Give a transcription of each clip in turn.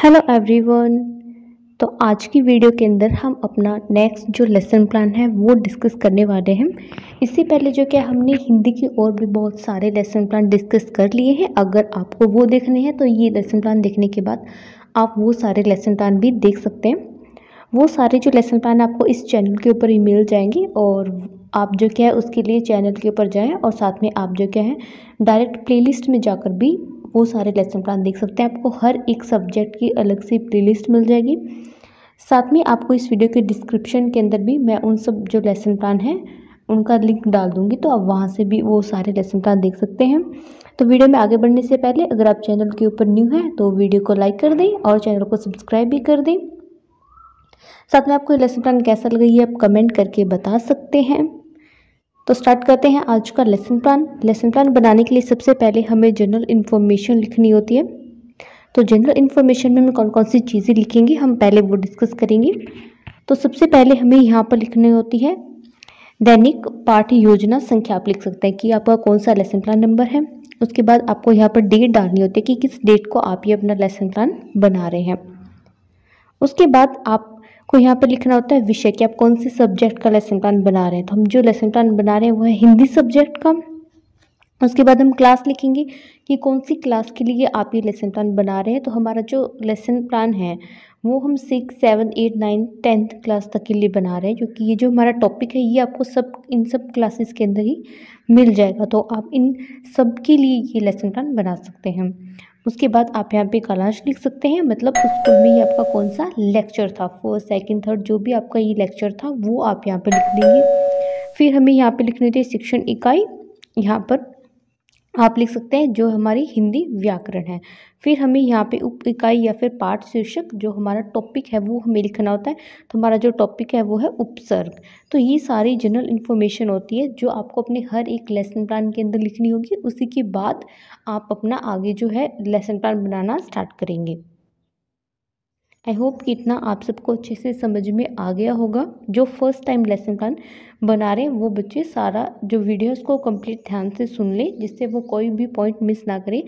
Hello everyone. तो आज की वीडियो के अंदर हम अपना नेक्स्ट जो लेसन प्लान है वो डिस्कस करने वाले हैं। इससे पहले जो क्या हमने हिंदी की और भी बहुत सारे लेसन प्लान डिस्कस कर लिए हैं। अगर आपको वो देखने हैं तो ये लेसन प्लान देखने के बाद आप वो सारे लेसन प्लान भी देख सकते हैं। वो सारे जो लेसन प्लान आपको इस चैनल के ऊपर ही मिल जाएंगे और आप जो क्या है उसके लिए चैनल के ऊपर जाएं और साथ में आप जो क्या है डायरेक्ट प्लेलिस्ट में जाकर भी वो सारे लेसन प्लान देख सकते हैं। आपको हर एक सब्जेक्ट की अलग से प्लेलिस्ट मिल जाएगी। साथ में आपको इस वीडियो के डिस्क्रिप्शन के अंदर भी मैं उन सब जो लेसन प्लान है उनका लिंक डाल दूंगी, तो आप वहाँ से भी वो सारे लेसन प्लान देख सकते हैं। तो वीडियो में आगे बढ़ने से पहले अगर आप चैनल के ऊपर न्यू हैं तो वीडियो को लाइक कर दें और चैनल को सब्सक्राइब भी कर दें। साथ में आपको ये लेसन प्लान कैसा लगा ये आप कमेंट करके बता सकते हैं। तो स्टार्ट करते हैं आज का लेसन प्लान। लेसन प्लान बनाने के लिए सबसे पहले हमें जनरल इन्फॉर्मेशन लिखनी होती है। तो जनरल इन्फॉर्मेशन में हम कौन कौन सी चीज़ें लिखेंगे हम पहले वो डिस्कस करेंगे। तो सबसे पहले हमें यहाँ पर लिखनी होती है दैनिक पाठ्य योजना संख्या। आप लिख सकते हैं कि आपका कौन सा लेसन प्लान नंबर है। उसके बाद आपको यहाँ पर डेट डालनी होती है कि किस डेट को आप ये अपना लेसन प्लान बना रहे हैं। उसके बाद आपको यहाँ पर लिखना होता है विषय कि आप कौन से सब्जेक्ट का लेसन प्लान बना रहे हैं। तो हम जो लेसन प्लान बना रहे हैं वो है हिंदी सब्जेक्ट का। उसके बाद हम क्लास लिखेंगे कि कौन सी क्लास के लिए आप ये लेसन प्लान बना रहे हैं। तो हमारा जो लेसन प्लान है वो हम 6, 7, 8, 9, 10th क्लास तक के लिए बना रहे हैं, क्योंकि ये जो हमारा टॉपिक है ये आपको इन सब क्लासेस के अंदर ही मिल जाएगा। तो आप इन सब के लिए ये लेसन प्लान बना सकते हैं। उसके बाद आप यहाँ पे कालांश लिख सकते हैं, मतलब उस स्कूल में ये आपका कौन सा लेक्चर था, फर्स्ट, सेकंड, थर्ड जो भी आपका ये लेक्चर था वो आप यहाँ पे लिख देंगे। फिर हमें यहाँ पे लिखनी होती है शिक्षण इकाई। यहाँ पर आप लिख सकते हैं जो हमारी हिंदी व्याकरण है। फिर हमें यहाँ पे उप इकाई या फिर पाठ शीर्षक जो हमारा टॉपिक है वो हमें लिखना होता है। तो हमारा जो टॉपिक है वो है उपसर्ग। तो ये सारी जनरल इन्फॉर्मेशन होती है जो आपको अपने हर एक लेसन प्लान के अंदर लिखनी होगी। उसी के बाद आप अपना आगे जो है लेसन प्लान बनाना स्टार्ट करेंगे। आई होप कि इतना आप सबको अच्छे से समझ में आ गया होगा। जो फर्स्ट टाइम लेसन प्लान बना रहे हैं वो बच्चे सारा जो वीडियो है उसको कंप्लीट ध्यान से सुन लें, जिससे वो कोई भी पॉइंट मिस ना करें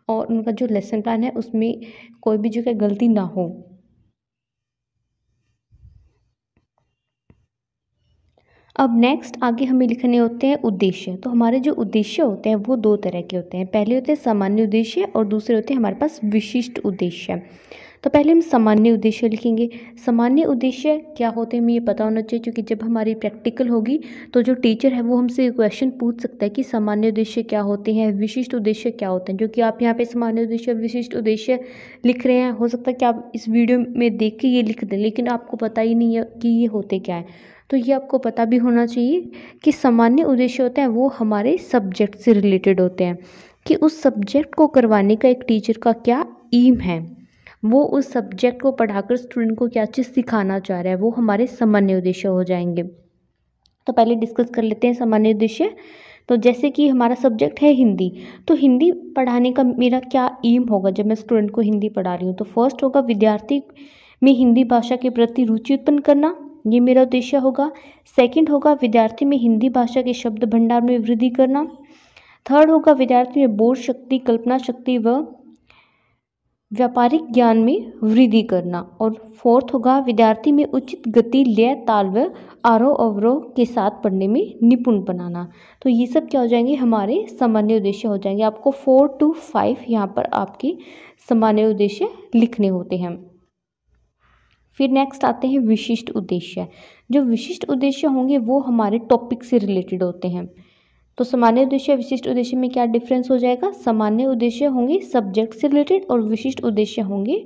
और उनका जो लेसन प्लान है उसमें कोई भी जगह गलती ना हो। अब नेक्स्ट आगे हमें लिखने होते हैं उद्देश्य। तो हमारे जो उद्देश्य होते हैं वो दो तरह के होते हैं। पहले होते हैं सामान्य उद्देश्य और दूसरे होते हैं हमारे पास विशिष्ट उद्देश्य। तो पहले हम सामान्य उद्देश्य लिखेंगे। सामान्य उद्देश्य क्या होते हैं हमें ये पता होना चाहिए, क्योंकि जब हमारी प्रैक्टिकल होगी तो जो टीचर है वो हमसे क्वेश्चन पूछ सकता है कि सामान्य उद्देश्य क्या होते हैं, विशिष्ट उद्देश्य क्या होते हैं। जो कि आप यहाँ पे सामान्य उद्देश्य विशिष्ट उद्देश्य लिख रहे हैं, हो सकता है कि आप इस वीडियो में देख के ये लिख दें लेकिन आपको पता ही नहीं है कि ये होते क्या है। तो ये आपको पता भी होना चाहिए कि सामान्य उद्देश्य होते हैं वो हमारे सब्जेक्ट से रिलेटेड होते हैं, कि उस सब्जेक्ट को करवाने का एक टीचर का क्या एम है, वो उस सब्जेक्ट को पढ़ाकर स्टूडेंट को क्या चीज़ सिखाना चाह रहा है, वो हमारे सामान्य उद्देश्य हो जाएंगे। तो पहले डिस्कस कर लेते हैं सामान्य उद्देश्य। तो जैसे कि हमारा सब्जेक्ट है हिंदी, तो हिंदी पढ़ाने का मेरा क्या एम होगा जब मैं स्टूडेंट को हिंदी पढ़ा रही हूँ। तो फर्स्ट होगा विद्यार्थी में हिंदी भाषा के प्रति रुचि उत्पन्न करना, ये मेरा उद्देश्य होगा। सेकंड होगा विद्यार्थी में हिंदी भाषा के शब्द भंडार में वृद्धि करना। थर्ड होगा विद्यार्थी में बोध शक्ति, कल्पना शक्ति व व्यापारिक ज्ञान में वृद्धि करना। और फोर्थ होगा विद्यार्थी में उचित गति, लय, ताल व आरोह अवरोह के साथ पढ़ने में निपुण बनाना। तो ये सब क्या हो जाएंगे हमारे सामान्य उद्देश्य हो जाएंगे। आपको 4 to 5 यहाँ पर आपके सामान्य उद्देश्य लिखने होते हैं। फिर नेक्स्ट आते हैं विशिष्ट उद्देश्य। जो विशिष्ट उद्देश्य होंगे वो हमारे टॉपिक से रिलेटेड होते हैं। तो सामान्य उद्देश्य विशिष्ट उद्देश्य में क्या डिफरेंस हो जाएगा। सामान्य उद्देश्य होंगे सब्जेक्ट से रिलेटेड और विशिष्ट उद्देश्य होंगे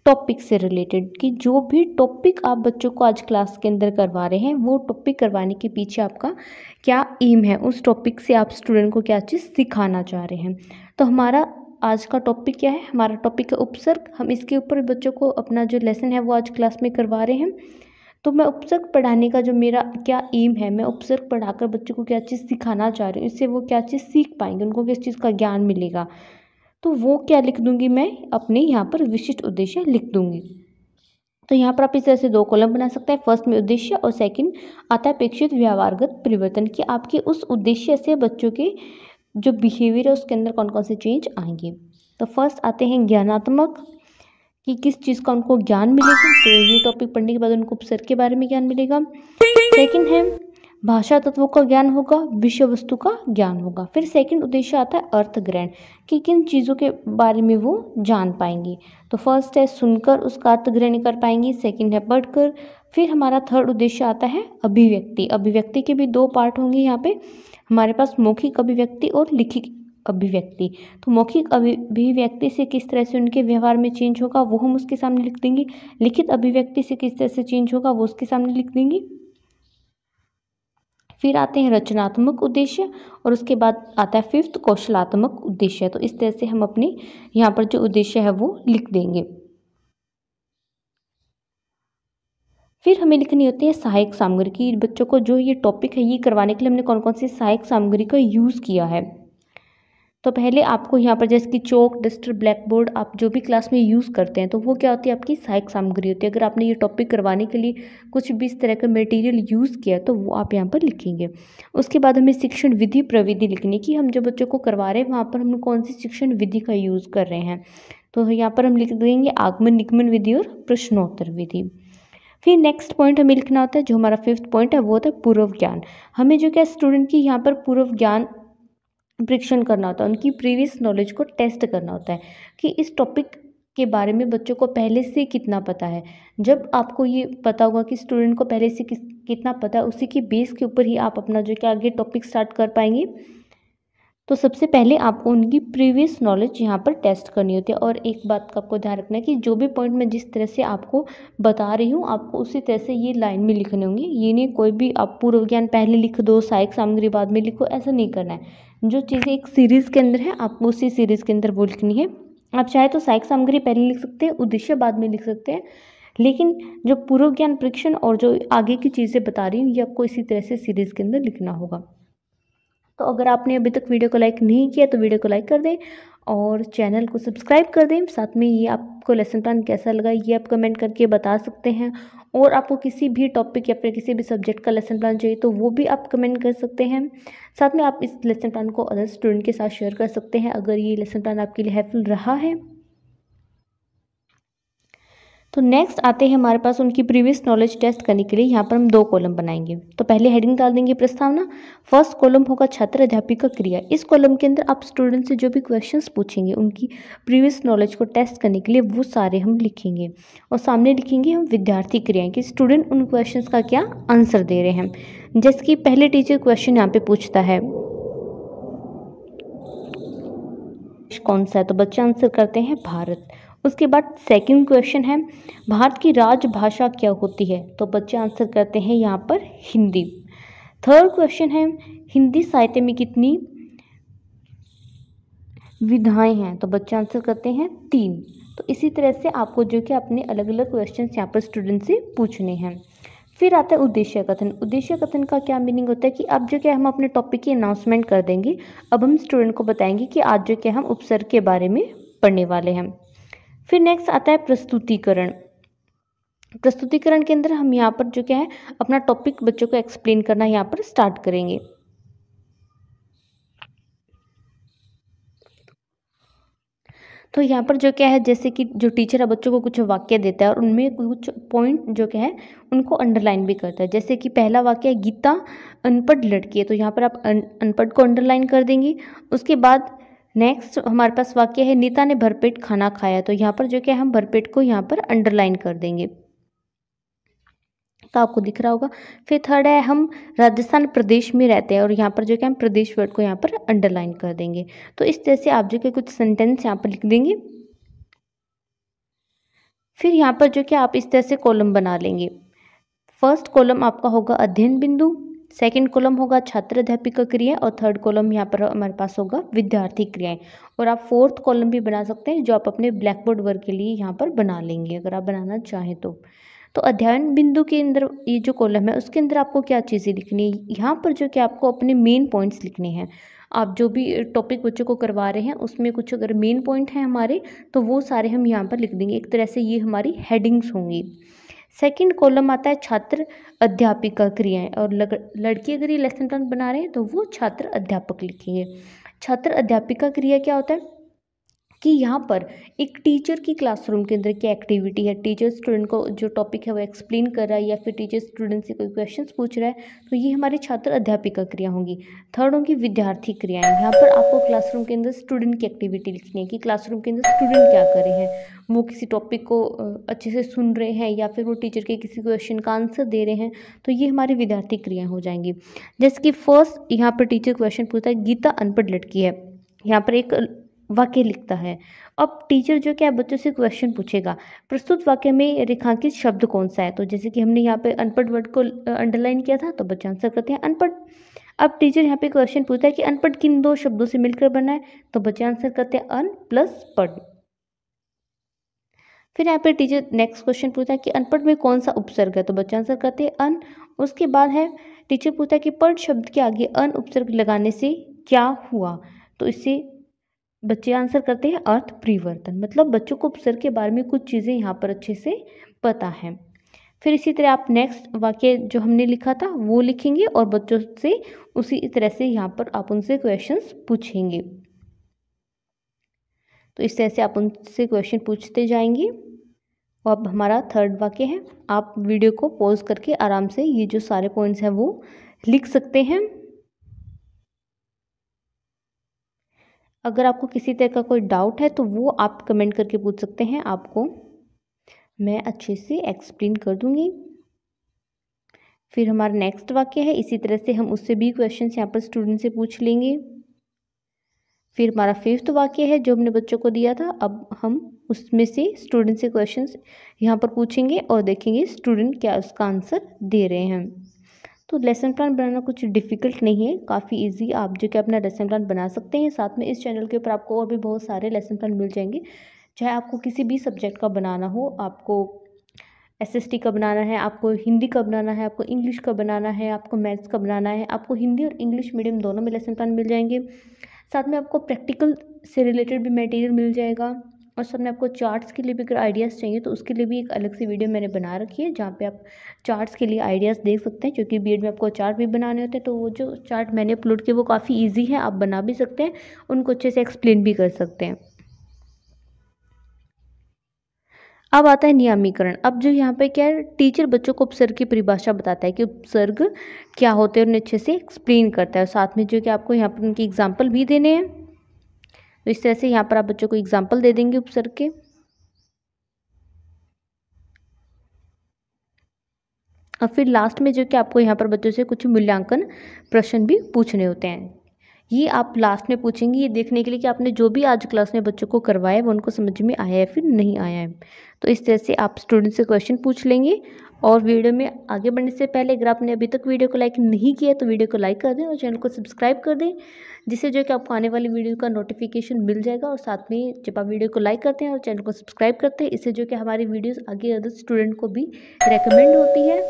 टॉपिक से रिलेटेड, कि जो भी टॉपिक आप बच्चों को आज क्लास के अंदर करवा रहे हैं वो टॉपिक करवाने के पीछे आपका क्या एम है, उस टॉपिक से आप स्टूडेंट को क्या चीज़ सिखाना चाह रहे हैं। तो हमारा आज का टॉपिक क्या है, हमारा टॉपिक है उपसर्ग। हम इसके ऊपर बच्चों को अपना जो लेसन है वो आज क्लास में करवा रहे हैं। तो मैं उपसर्ग पढ़ाने का जो मेरा क्या एम है, मैं उपसर्ग पढ़ाकर बच्चों को क्या चीज़ सिखाना चाह रही हूँ, इससे वो क्या चीज़ सीख पाएंगे, उनको किस चीज़ का ज्ञान मिलेगा। तो वो क्या लिख दूंगी मैं अपने यहाँ पर विशिष्ट उद्देश्य लिख दूंगी। तो यहाँ पर आप इस तरह से 2 कॉलम बना सकते हैं। फर्स्ट में उद्देश्य और सेकंड आता है अपेक्षित व्यवहारगत परिवर्तन, कि आपके उस उद्देश्य से बच्चों के जो बिहेवियर है उसके अंदर कौन कौन से चेंज आएंगे। तो फर्स्ट आते हैं ज्ञानात्मक, कि किस चीज़ का उनको ज्ञान मिलेगा, तो ये टॉपिक पढ़ने के बाद उनको उपसर्ग के बारे में ज्ञान मिलेगा। सेकंड है भाषा तत्वों का ज्ञान होगा, विषय वस्तु का ज्ञान होगा। फिर सेकंड उद्देश्य आता है अर्थ ग्रहण, कि किन चीज़ों के बारे में वो जान पाएंगे। तो फर्स्ट है सुनकर उसका अर्थ ग्रहण कर पाएंगे, सेकंड है पढ़कर। फिर हमारा थर्ड उद्देश्य आता है अभिव्यक्ति। अभिव्यक्ति के भी दो पार्ट होंगे यहाँ पे हमारे पास, मौखिक अभिव्यक्ति और लिखित अभिव्यक्ति। तो मौखिक अभिव्यक्ति से किस तरह से उनके व्यवहार में चेंज होगा वो हम उसके सामने लिख देंगे, लिखित अभिव्यक्ति से किस तरह से चेंज होगा वो उसके सामने लिख देंगे। फिर आते हैं रचनात्मक उद्देश्य और उसके बाद आता है फिफ्थ कौशलात्मक उद्देश्य। तो इस तरह से हम अपने यहाँ पर जो उद्देश्य है वो लिख देंगे। फिर हमें लिखनी होती है सहायक सामग्री की, बच्चों को जो ये टॉपिक है ये करवाने के लिए हमने कौन कौन सी सहायक सामग्री का यूज़ किया है। तो पहले आपको यहाँ पर जैसे कि चौक, डस्टर, ब्लैक बोर्ड आप जो भी क्लास में यूज़ करते हैं तो वो क्या होती है आपकी सहायक सामग्री होती है। अगर आपने ये टॉपिक करवाने के लिए कुछ भी इस तरह का मटेरियल यूज़ किया तो वो आप यहाँ पर लिखेंगे। उसके बाद हमें शिक्षण विधि प्रविधि लिखनी कि हम जो बच्चों को करवा रहे हैं वहाँ पर हम कौन सी शिक्षण विधि का यूज़ कर रहे हैं। तो यहाँ पर हम लिख देंगे आगमन निगमन विधि और प्रश्नोत्तर विधि। फिर नेक्स्ट पॉइंट हमें लिखना होता है, जो हमारा फिफ्थ पॉइंट है वो होता है पूर्व ज्ञान। हमें जो क्या स्टूडेंट की यहाँ पर पूर्व ज्ञान परीक्षण करना होता है, उनकी प्रीवियस नॉलेज को टेस्ट करना होता है कि इस टॉपिक के बारे में बच्चों को पहले से कितना पता है। जब आपको ये पता होगा कि स्टूडेंट को पहले से कितना पता है, उसी के बेस के ऊपर ही आप अपना जो क्या आगे टॉपिक स्टार्ट कर पाएंगे। तो सबसे पहले आपको उनकी प्रीवियस नॉलेज यहाँ पर टेस्ट करनी होती है। और एक बात का आपको ध्यान रखना है कि जो भी पॉइंट मैं जिस तरह से आपको बता रही हूँ आपको उसी तरह से ये लाइन में लिखने होंगे। ये नहीं कोई भी आप पूर्व ज्ञान पहले लिख दो सहायक सामग्री बाद में लिखो, ऐसा नहीं करना है। जो चीज़ें एक सीरीज़ के अंदर है आपको उसी सीरीज़ के अंदर वो लिखनी है। आप चाहे तो सहायक सामग्री पहले लिख सकते हैं, उद्देश्य बाद में लिख सकते हैं, लेकिन जो पूर्व ज्ञान परीक्षण और जो आगे की चीज़ें बता रही हूँ ये आपको इसी तरह से सीरीज़ के अंदर लिखना होगा। तो अगर आपने अभी तक वीडियो को लाइक नहीं किया तो वीडियो को लाइक कर दें और चैनल को सब्सक्राइब कर दें। साथ में ये आपको लेसन प्लान कैसा लगा ये आप कमेंट करके बता सकते हैं। और आपको किसी भी टॉपिक या फिर किसी भी सब्जेक्ट का लेसन प्लान चाहिए तो वो भी आप कमेंट कर सकते हैं। साथ में आप इस लेसन प्लान को अदर स्टूडेंट के साथ शेयर कर सकते हैं अगर ये लेसन प्लान आपके लिए हेल्पफुल रहा है। तो नेक्स्ट आते हैं हमारे पास उनकी प्रीवियस नॉलेज टेस्ट करने के लिए यहाँ पर हम दो कॉलम बनाएंगे। तो पहले हेडिंग डाल देंगे प्रस्तावना। फर्स्ट कॉलम होगा छात्र अध्यापिका क्रिया। इस कॉलम के अंदर आप स्टूडेंट से जो भी क्वेश्चंस पूछेंगे उनकी प्रीवियस नॉलेज को टेस्ट करने के लिए वो सारे हम लिखेंगे। और सामने लिखेंगे हम विद्यार्थी क्रियाएं कि स्टूडेंट उन क्वेश्चंस का क्या आंसर दे रहे हैं। जैसे कि पहले टीचर क्वेश्चन यहाँ पे पूछता है कौन सा है, तो बच्चे आंसर करते हैं भारत। उसके बाद सेकंड क्वेश्चन है भारत की राजभाषा क्या होती है, तो बच्चे आंसर करते हैं यहाँ पर हिंदी। थर्ड क्वेश्चन है हिंदी साहित्य में कितनी विधाएं हैं, तो बच्चे आंसर करते हैं 3। तो इसी तरह से आपको जो कि अपने अलग अलग क्वेश्चन यहाँ पर स्टूडेंट से पूछने हैं। फिर आता है उद्देश्य कथन। उद्देश्य कथन का क्या मीनिंग होता है कि अब जो क्या हम अपने टॉपिक की अनाउंसमेंट कर देंगे। अब हम स्टूडेंट को बताएंगे कि आज जो क्या हम उपसर्ग के बारे में पढ़ने वाले हैं। फिर नेक्स्ट आता है प्रस्तुतिकरण। प्रस्तुतिकरण के अंदर हम यहाँ पर जो क्या है अपना टॉपिक बच्चों को एक्सप्लेन करना यहाँ पर स्टार्ट करेंगे। तो यहाँ पर जो क्या है जैसे कि जो टीचर है बच्चों को कुछ वाक्य देता है और उनमें कुछ पॉइंट जो क्या है उनको अंडरलाइन भी करता है। जैसे कि पहला वाक्य है गीता अनपढ़ लड़की है, तो यहाँ पर आप अनपढ़ को अंडरलाइन कर देंगे। उसके बाद नेक्स्ट हमारे पास वाक्य है नीता ने भरपेट खाना खाया, तो यहाँ पर जो क्या हम भरपेट को यहाँ पर अंडरलाइन कर देंगे, तो आपको दिख रहा होगा। फिर थर्ड है हम राजस्थान प्रदेश में रहते हैं, और यहाँ पर जो क्या हम प्रदेश वर्ड को यहाँ पर अंडरलाइन कर देंगे। तो इस तरह से आप जो कि कुछ सेंटेंस यहाँ पर लिख देंगे। फिर यहाँ पर जो क्या आप इस तरह से कॉलम बना लेंगे। फर्स्ट कॉलम आपका होगा अध्ययन बिंदु, सेकंड कॉलम होगा छात्र अध्यापिका क्रिया और थर्ड कॉलम यहाँ पर हमारे पास होगा विद्यार्थी क्रियाएं। और आप फोर्थ कॉलम भी बना सकते हैं जो आप अपने ब्लैक बोर्ड वर्क के लिए यहाँ पर बना लेंगे अगर आप बनाना चाहें तो अध्ययन बिंदु के अंदर ये जो कॉलम है उसके अंदर आपको क्या चीज़ें लिखनी है, यहाँ पर जो कि आपको अपने मेन पॉइंट्स लिखने हैं। आप जो भी टॉपिक बच्चों को करवा रहे हैं उसमें कुछ अगर मेन पॉइंट हैं हमारे तो वो सारे हम यहाँ पर लिख देंगे। एक तरह से ये हमारी हेडिंग्स होंगी। सेकंड कॉलम आता है छात्र अध्यापिका क्रियाएं, और लड़की अगर ये लेसन प्लान बना रहे हैं तो वो छात्र अध्यापक लिखेंगे। छात्र अध्यापिका क्रिया क्या होता है कि यहाँ पर एक टीचर की क्लासरूम के अंदर क्या एक्टिविटी है, टीचर स्टूडेंट को जो टॉपिक है वो एक्सप्लेन कर रहा है या फिर टीचर स्टूडेंट से कोई क्वेश्चंस पूछ रहा है, तो ये हमारे छात्र अध्यापिका क्रिया होंगी। थर्ड होंगी विद्यार्थी क्रियाएं। यहाँ पर आपको क्लासरूम के अंदर स्टूडेंट की एक्टिविटी लिखनी है कि क्लासरूम के अंदर स्टूडेंट क्या कर रहे हैं, वो किसी टॉपिक को अच्छे से सुन रहे हैं या फिर वो टीचर के किसी क्वेश्चन का आंसर दे रहे हैं, तो ये हमारी विद्यार्थी क्रियाएं हो जाएंगी। जैसे कि फर्स्ट यहाँ पर टीचर क्वेश्चन पूछता है, गीता अनपढ़ लड़की है, यहाँ पर एक वाक्य लिखता है। अब टीचर जो क्या बच्चों से क्वेश्चन पूछेगा, प्रस्तुत वाक्य में रेखांकित शब्द कौन सा है, तो जैसे कि हमने यहाँ पे अनपढ़ वर्ड को अंडरलाइन किया था, तो बच्चे आंसर करते हैं अनपढ़। अब टीचर यहाँ पे क्वेश्चन पूछता है कि अनपढ़ किन दो शब्दों से मिलकर बना है, तो बच्चे आंसर करते हैं अन प्लस पढ़। फिर यहाँ पे टीचर नेक्स्ट क्वेश्चन पूछता है कि अनपढ़ में कौन सा उपसर्ग है, तो बच्चे आंसर करते हैं अन। उसके बाद है टीचर पूछता है कि पढ़ शब्द के आगे अन उपसर्ग लगाने से क्या हुआ, तो इससे बच्चे आंसर करते हैं अर्थ परिवर्तन। मतलब बच्चों को उपसर्ग के बारे में कुछ चीज़ें यहाँ पर अच्छे से पता है। फिर इसी तरह आप नेक्स्ट वाक्य जो हमने लिखा था वो लिखेंगे और बच्चों से उसी तरह से यहाँ पर आप उनसे क्वेश्चंस पूछेंगे। तो इस तरह से आप उनसे क्वेश्चन पूछते जाएंगे। और अब हमारा थर्ड वाक्य है, आप वीडियो को पॉज करके आराम से ये जो सारे पॉइंट्स हैं वो लिख सकते हैं। अगर आपको किसी तरह का कोई डाउट है तो वो आप कमेंट करके पूछ सकते हैं, आपको मैं अच्छे से एक्सप्लेन कर दूंगी। फिर हमारा नेक्स्ट वाक्य है, इसी तरह से हम उससे भी क्वेश्चंस यहाँ पर स्टूडेंट से पूछ लेंगे। फिर हमारा फिफ्थ वाक्य है जो हमने बच्चों को दिया था, अब हम उसमें से स्टूडेंट से क्वेश्चंस यहाँ पर पूछेंगे और देखेंगे स्टूडेंट क्या उसका आंसर दे रहे हैं। तो लेसन प्लान बनाना कुछ डिफ़िकल्ट नहीं है, काफ़ी इजी आप जो कि अपना लेसन प्लान बना सकते हैं। साथ में इस चैनल के ऊपर आपको और भी बहुत सारे लेसन प्लान मिल जाएंगे, चाहे आपको किसी भी सब्जेक्ट का बनाना हो, आपको एसएसटी का बनाना है, आपको हिंदी का बनाना है, आपको इंग्लिश का बनाना है, आपको मैथ्स का बनाना है, आपको हिंदी और इंग्लिश मीडियम दोनों में लेसन प्लान मिल जाएंगे। साथ में आपको प्रैक्टिकल से रिलेटेड भी मटेरियल मिल जाएगा और साथ में आपको चार्ट्स के लिए भी अगर आइडियाज़ चाहिए तो उसके लिए भी एक अलग से वीडियो मैंने बना रखी है जहाँ पे आप चार्ट्स के लिए आइडियाज़ देख सकते हैं, क्योंकि बीएड में आपको चार्ट भी बनाने होते हैं। तो वो जो चार्ट मैंने अपलोड किए वो काफ़ी ईजी है, आप बना भी सकते हैं, उनको अच्छे से एक्सप्लेन भी कर सकते हैं। अब आता है नियमीकरण। अब जो यहाँ पे क्या है, टीचर बच्चों को उपसर्ग की परिभाषा बताता है कि उपसर्ग क्या होते हैं, उन्हें अच्छे से एक्सप्लेन करता है। और साथ में जो कि आपको यहाँ पर उनकी एग्जाम्पल भी देने हैं, तो इस तरह से यहाँ पर आप बच्चों को एग्जाम्पल दे देंगे उपसर्ग के। और फिर लास्ट में जो कि आपको यहाँ पर बच्चों से कुछ मूल्यांकन प्रश्न भी पूछने होते हैं, ये आप लास्ट में पूछेंगे, ये देखने के लिए कि आपने जो भी आज क्लास में बच्चों को करवाया है वो उनको समझ में आया है फिर नहीं आया है। तो इस तरह से आप स्टूडेंट से क्वेश्चन पूछ लेंगे। और वीडियो में आगे बढ़ने से पहले अगर आपने अभी तक वीडियो को लाइक नहीं किया तो वीडियो को लाइक कर दें और चैनल को सब्सक्राइब कर दें, जिससे जो कि आपको आने वाली वीडियो का नोटिफिकेशन मिल जाएगा। और साथ में जब आप वीडियो को लाइक करते हैं और चैनल को सब्सक्राइब करते हैं, इससे जो कि हमारी वीडियोज़ आगे अदर स्टूडेंट को भी रिकमेंड होती है।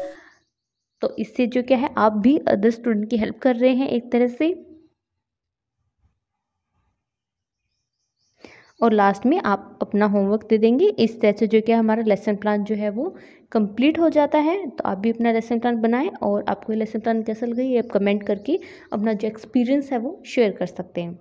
तो इससे जो क्या है, आप भी अदर स्टूडेंट की हेल्प कर रहे हैं एक तरह से। और लास्ट में आप अपना होमवर्क दे देंगे। इस तरह से जो कि हमारा लेसन प्लान जो है वो कंप्लीट हो जाता है। तो आप भी अपना लेसन प्लान बनाएं और आपको लेसन प्लान कैसा लगा ये आप कमेंट करके अपना जो एक्सपीरियंस है वो शेयर कर सकते हैं।